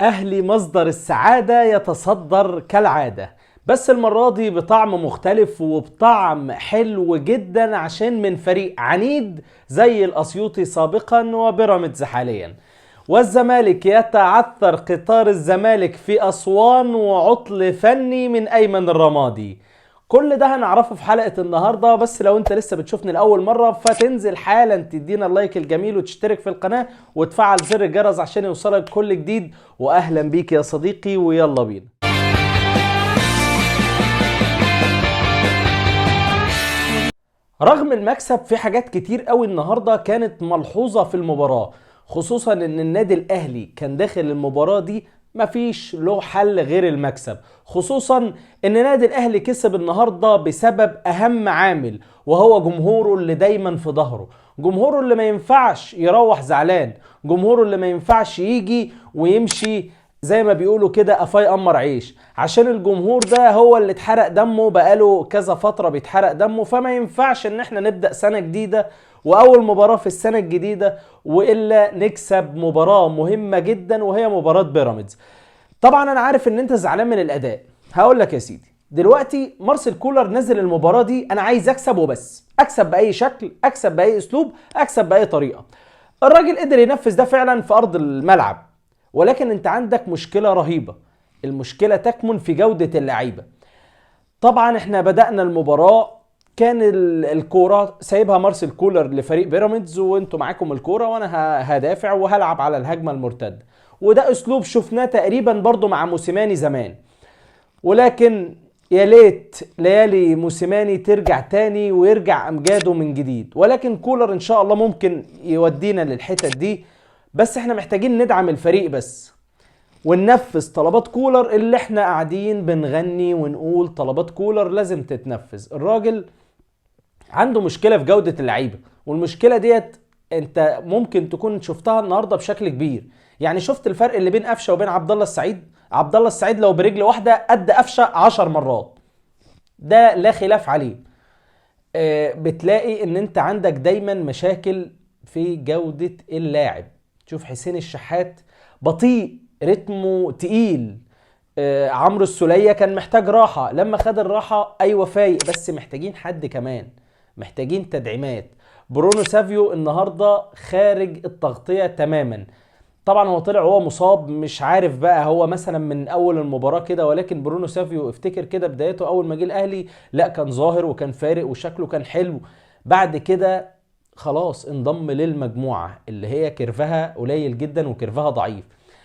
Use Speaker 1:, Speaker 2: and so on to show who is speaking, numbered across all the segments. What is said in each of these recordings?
Speaker 1: أهلي مصدر السعادة يتصدر كالعادة، بس المرة دي بطعم مختلف وبطعم حلو جدا عشان من فريق عنيد زي الأسيوطي سابقا وبيراميدز حاليا. والزمالك يتعثر قطار الزمالك في أسوان وعطل فني من أيمن الرمادي. كل ده هنعرفه في حلقة النهاردة، بس لو انت لسه بتشوفني لأول مرة فتنزل حالا تدينا اللايك الجميل وتشترك في القناة وتفعل زر الجرس عشان يوصلك كل جديد. وأهلا بيك يا صديقي ويلا بينا. رغم المكسب في حاجات كتير قوي النهاردة كانت ملحوظة في المباراة، خصوصا ان النادي الاهلي كان داخل المباراة دي مفيش له حل غير المكسب، خصوصا ان النادي الاهلي كسب النهاردة بسبب اهم عامل وهو جمهوره اللي دايما في ظهره، جمهوره اللي ما ينفعش يروح زعلان، جمهوره اللي ما ينفعش يجي ويمشي زي ما بيقولوا كده قفاي قمر عيش، عشان الجمهور ده هو اللي اتحرق دمه بقاله كذا فترة بيتحرق دمه، فما ينفعش ان احنا نبدأ سنة جديدة واول مباراة في السنة الجديدة والا نكسب مباراة مهمة جدا وهي مباراة بيراميدز. طبعا انا عارف ان انت زعلان من الاداء، هقول لك يا سيدي دلوقتي مارسيل كولر نزل المباراة دي انا عايز اكسب وبس، اكسب باي شكل، اكسب باي اسلوب، اكسب باي طريقة. الراجل قدر ينفذ ده فعلا في ارض الملعب، ولكن انت عندك مشكلة رهيبة. المشكلة تكمن في جودة اللعيبة. طبعا احنا بدأنا المباراة كان الكورة سايبها مارسيل كولر لفريق بيراميدز، وانتوا معاكم الكورة وانا هدافع وهلعب على الهجمة المرتدة، وده اسلوب شفناه تقريبا برضو مع موسيماني زمان. ولكن يا ليت ليالي موسيماني ترجع تاني ويرجع امجاده من جديد، ولكن كولر ان شاء الله ممكن يودينا للحتت دي. بس احنا محتاجين ندعم الفريق بس وننفذ طلبات كولر اللي احنا قاعدين بنغني ونقول طلبات كولر لازم تتنفذ. الراجل عنده مشكلة في جودة اللعيبة، والمشكلة ديت انت ممكن تكون شفتها النهاردة بشكل كبير. يعني شفت الفرق اللي بين قفشة وبين عبد الله السعيد؟ عبد الله السعيد لو برجل واحدة قد قفشة 10 مرات، ده لا خلاف عليه. بتلاقي ان انت عندك دايما مشاكل في جودة اللاعب. تشوف حسين الشحات بطيء، رتمه تقيل. عمرو السولية كان محتاج راحة، لما خد الراحة ايوه فايق، بس محتاجين حد كمان، محتاجين تدعيمات. برونو سافيو النهاردة خارج التغطية تماما. طبعا هو طلع وهو مصاب، مش عارف بقى هو مثلا من اول المباراة كده، ولكن برونو سافيو افتكر كده بدايته اول ما جه الاهلي لا كان ظاهر وكان فارق وشكله كان حلو. بعد كده خلاص انضم للمجموعة اللي هي كيرفها قليل جدا وكيرفها ضعيف.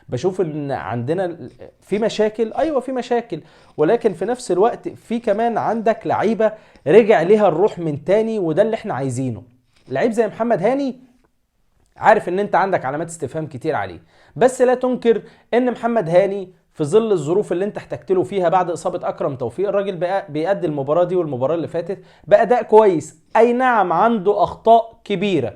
Speaker 1: بشوف ان عندنا في مشاكل، ايوه في مشاكل، ولكن في نفس الوقت في كمان عندك لعيبة رجع ليها الروح من تاني، وده اللي احنا عايزينه. لعيب زي محمد هاني، عارف ان انت عندك علامات استفهام كتير عليه، بس لا تنكر ان محمد هاني في ظل الظروف اللي انت احتجت له فيها بعد اصابه اكرم توفيق، الراجل بقى بيأدي المباراه دي والمباراه اللي فاتت باداء كويس. اي نعم عنده اخطاء كبيره،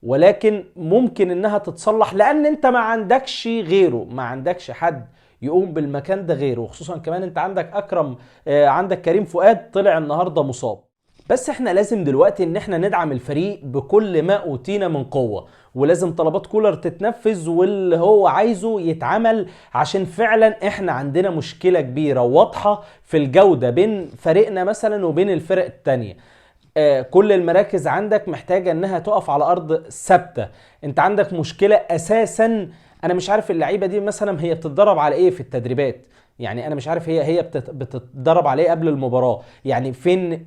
Speaker 1: ولكن ممكن انها تتصلح لان انت ما عندكش غيره، ما عندكش حد يقوم بالمكان ده غيره، وخصوصا كمان انت عندك اكرم، عندك كريم فؤاد طلع النهارده مصاب. بس احنا لازم دلوقتي ان احنا ندعم الفريق بكل ما اوتينا من قوة، ولازم طلبات كولر تتنفذ واللي هو عايزه يتعمل، عشان فعلا احنا عندنا مشكلة كبيرة واضحة في الجودة بين فريقنا مثلا وبين الفرق التانية. كل المراكز عندك محتاجة انها تقف على ارض ثابتة. انت عندك مشكلة اساسا، انا مش عارف اللعيبة دي مثلا هي بتتدرب على ايه في التدريبات. يعني انا مش عارف هي بتتدرب على ايه قبل المباراة. يعني فين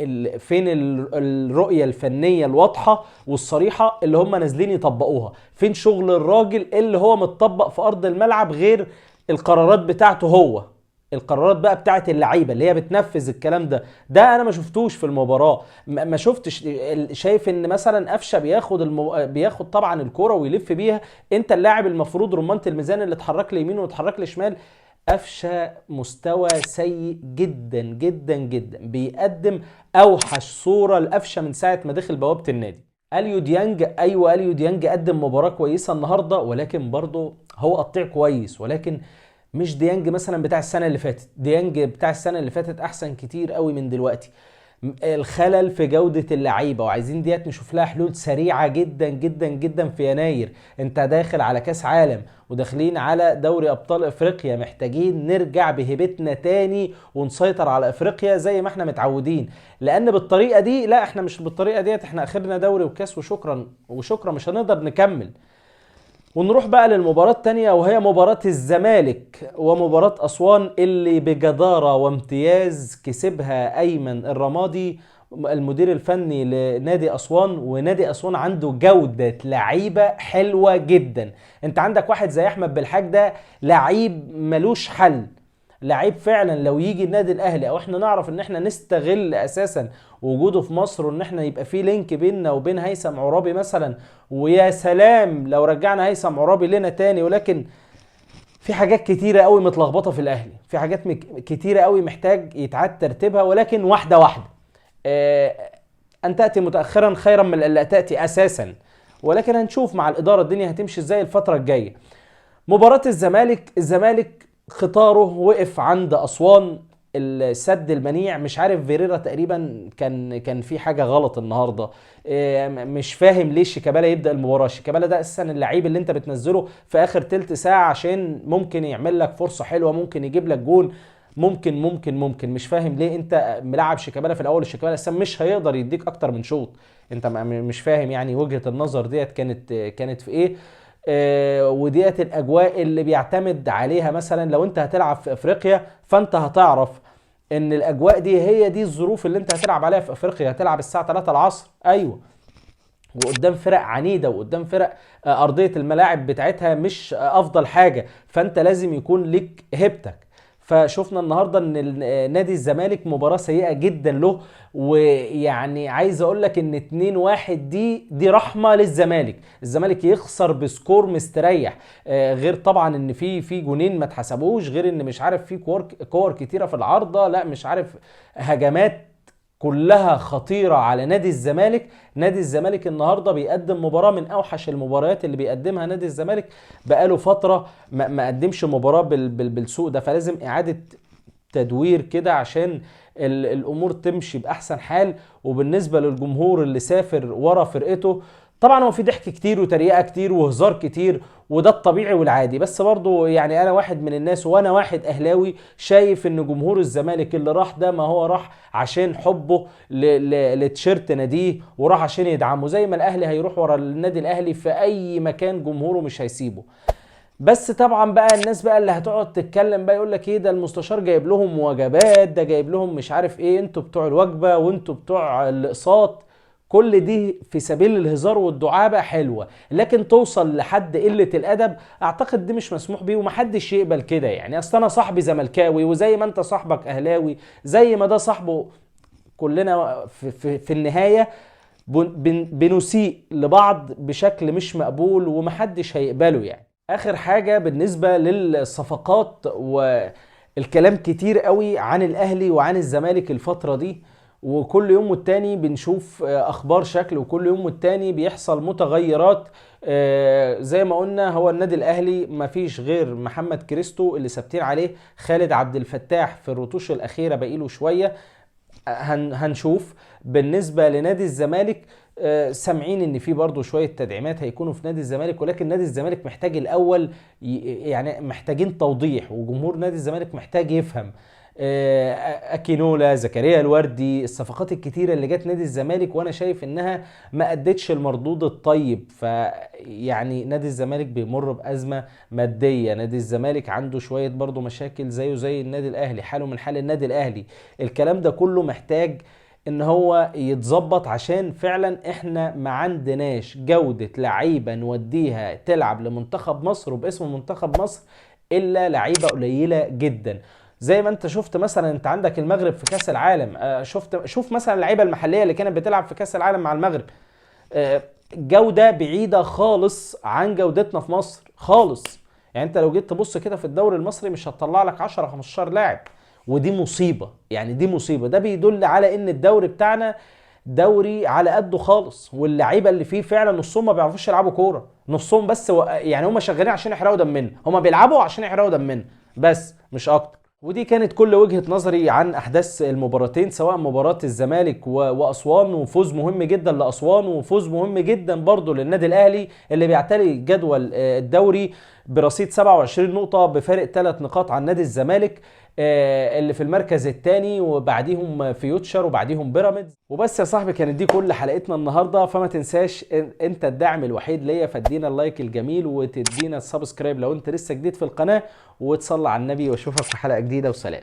Speaker 1: الرؤية الفنية الواضحة والصريحة اللي هم نازلين يطبقوها؟ فين شغل الراجل اللي هو متطبق في ارض الملعب غير القرارات بتاعته هو؟ القرارات بقى بتاعت اللعيبه اللي هي بتنفذ الكلام ده انا ما شفتوش في المباراه. ما شفتش. شايف ان مثلا قفشه بياخد طبعا الكوره ويلف بيها، انت اللاعب المفروض رمانه الميزان اللي اتحرك ليمين واتحرك لشمال. قفشه مستوى سيء جدا جدا جدا، بيقدم اوحش صوره لقفشه من ساعه ما دخل بوابه النادي. اليو ديانج، ايوه اليو ديانج قدم مباراه كويسه النهارده، ولكن برضه هو قطيع كويس، ولكن مش ديانج مثلا بتاع السنه اللي فاتت. ديانج بتاع السنه اللي فاتت احسن كتير قوي من دلوقتي. الخلل في جودة اللعيبة، وعايزين ديت نشوف لها حلول سريعة جدا جدا جدا في يناير. انت داخل على كاس عالم وداخلين على دوري ابطال افريقيا، محتاجين نرجع بهيبتنا تاني ونسيطر على افريقيا زي ما احنا متعودين. لان بالطريقة دي، لا احنا مش بالطريقة ديت، احنا اخرنا دوري وكاس وشكرا وشكرا، مش هنقدر نكمل. ونروح بقى للمباراة التانية، وهي مباراة الزمالك ومباراة أسوان اللي بجدارة وامتياز كسبها أيمن الرمادي المدير الفني لنادي أسوان. ونادي أسوان عنده جودة لعيبة حلوة جدا. انت عندك واحد زي أحمد بالحاج، ده لعيب ملوش حل، لعيب فعلا لو يجي النادي الاهلي، او احنا نعرف ان احنا نستغل اساسا وجوده في مصر، وان احنا يبقى في لينك بيننا وبين هيثم عرابي مثلا، ويا سلام لو رجعنا هيثم عرابي لنا تاني. ولكن في حاجات كتيرة قوي متلخبطة في الاهلي، في حاجات كتيرة قوي محتاج يتعاد ترتيبها، ولكن واحدة واحدة. ان تأتي متأخرا خيرا من ان لا تأتي اساسا. ولكن هنشوف مع الادارة الدنيا هتمشي ازاي الفترة الجاية. مباراة الزمالك خطاره وقف عند أسوان، السد المنيع. مش عارف فيريرا تقريبا كان في حاجة غلط النهاردة. مش فاهم ليه شيكابالا يبدأ المباراة. شيكابالا ده أساسا اللعيب اللي انت بتنزله في آخر تلت ساعة عشان ممكن يعمل لك فرصة حلوة، ممكن يجيب لك جول، ممكن مش فاهم ليه انت ملعب شيكابالا في الاول. الشيكابالا اصلا مش هيقدر يديك اكتر من شوط. انت مش فاهم يعني وجهة النظر ديت كانت في ايه. وديت الاجواء اللي بيعتمد عليها. مثلا لو انت هتلعب في افريقيا، فانت هتعرف ان الاجواء دي هي دي الظروف اللي انت هتلعب عليها في افريقيا. هتلعب الساعة 3 العصر، ايوه، وقدام فرق عنيدة، وقدام فرق ارضية الملاعب بتاعتها مش افضل حاجة، فانت لازم يكون لك هيبتك. فشفنا النهارده ان نادي الزمالك مباراه سيئه جدا له. ويعني عايز اقول لك ان 2-1 دي رحمه للزمالك. الزمالك يخسر بسكور مستريح. غير طبعا ان في جونين ما اتحسبوش، غير ان مش عارف في كور كتيره في العارضه، لا مش عارف هجمات كلها خطيرة على نادي الزمالك. نادي الزمالك النهاردة بيقدم مباراة من أوحش المباريات اللي بيقدمها نادي الزمالك بقاله فترة. ما قدمش مباراة بالسوء ده، فلازم إعادة تدوير كده عشان الأمور تمشي بأحسن حال. وبالنسبة للجمهور اللي سافر ورا فرقته، طبعا هو في ضحك كتير وتريقة كتير وهزار كتير، وده الطبيعي والعادي. بس برضو يعني انا واحد من الناس، وانا واحد اهلاوي، شايف ان جمهور الزمالك اللي راح ده، ما هو راح عشان حبه لتيشيرت ناديه، وراح عشان يدعمه، زي ما الاهلي هيروح ورا النادي الاهلي في اي مكان جمهوره مش هيسيبه. بس طبعا بقى الناس بقى اللي هتقعد تتكلم بقى يقول لك ايه ده المستشار جايب لهم وجبات، ده جايب لهم مش عارف ايه، انتوا بتوع الوجبه وانتوا بتوع الاقساط. كل دي في سبيل الهزار والدعابة حلوة، لكن توصل لحد قلة الأدب أعتقد دي مش مسموح بيه، ومحدش يقبل كده. يعني أصل أنا صاحبي زملكاوي، وزي ما أنت صاحبك أهلاوي، زي ما ده صاحبه، كلنا في النهاية بنسيء لبعض بشكل مش مقبول ومحدش هيقبله. يعني آخر حاجة بالنسبة للصفقات، والكلام كتير قوي عن الأهلي وعن الزمالك الفترة دي، وكل يوم والتاني بنشوف اخبار شكل، وكل يوم والتاني بيحصل متغيرات. زي ما قلنا، هو النادي الاهلي ما فيش غير محمد كريستو اللي ثابتين عليه. خالد عبد الفتاح في الرتوش الاخيره باقيله شويه، هنشوف. بالنسبه لنادي الزمالك، سامعين ان في برضو شويه تدعيمات هيكونوا في نادي الزمالك، ولكن نادي الزمالك محتاج الاول، يعني محتاجين توضيح، وجمهور نادي الزمالك محتاج يفهم. اكينولا، زكريا الوردي، الصفقات الكتيره اللي جت نادي الزمالك، وانا شايف انها ما ادتش المردود الطيب. فيعني نادي الزمالك بيمر بازمه ماديه، نادي الزمالك عنده شويه برضو مشاكل زيه زي النادي الاهلي، حاله من حال النادي الاهلي. الكلام ده كله محتاج ان هو يتظبط، عشان فعلا احنا ما عندناش جوده لعيبه نوديها تلعب لمنتخب مصر وباسم منتخب مصر الا لعيبه قليله جدا. زي ما انت شفت مثلا، انت عندك المغرب في كاس العالم، شوف مثلا اللعيبه المحليه اللي كانت بتلعب في كاس العالم مع المغرب، جوده بعيده خالص عن جودتنا في مصر خالص. يعني انت لو جيت تبص كده في الدوري المصري مش هتطلع لك 10 15 لاعب، ودي مصيبه. يعني دي مصيبه، ده بيدل على ان الدوري بتاعنا دوري على قده خالص، واللعيبه اللي فيه فعلا نصهم ما بيعرفوش يلعبوا كوره، نصهم بس يعني هم شغالين عشان يحرقوا دمنا، هم بيلعبوا عشان يحرقوا دمنا بس، مش اكتر. ودي كانت كل وجهة نظري عن أحداث المباراتين، سواء مباراة الزمالك وأسوان، وفوز مهم جدا لأسوان وفوز مهم جدا برضو للنادي الأهلي اللي بيعتلي جدول الدوري برصيد 27 نقطة بفارق 3 نقاط عن نادي الزمالك اللي في المركز الثاني، وبعديهم فيوتشر وبعديهم بيراميدز. وبس يا صاحبي، كانت دي كل حلقتنا النهارده، فما تنساش انت الداعم الوحيد ليا، فادينا اللايك الجميل وتدينا السبسكرايب لو انت لسه جديد في القناه، وتصلي على النبي، واشوفك في حلقه جديده، وسلام.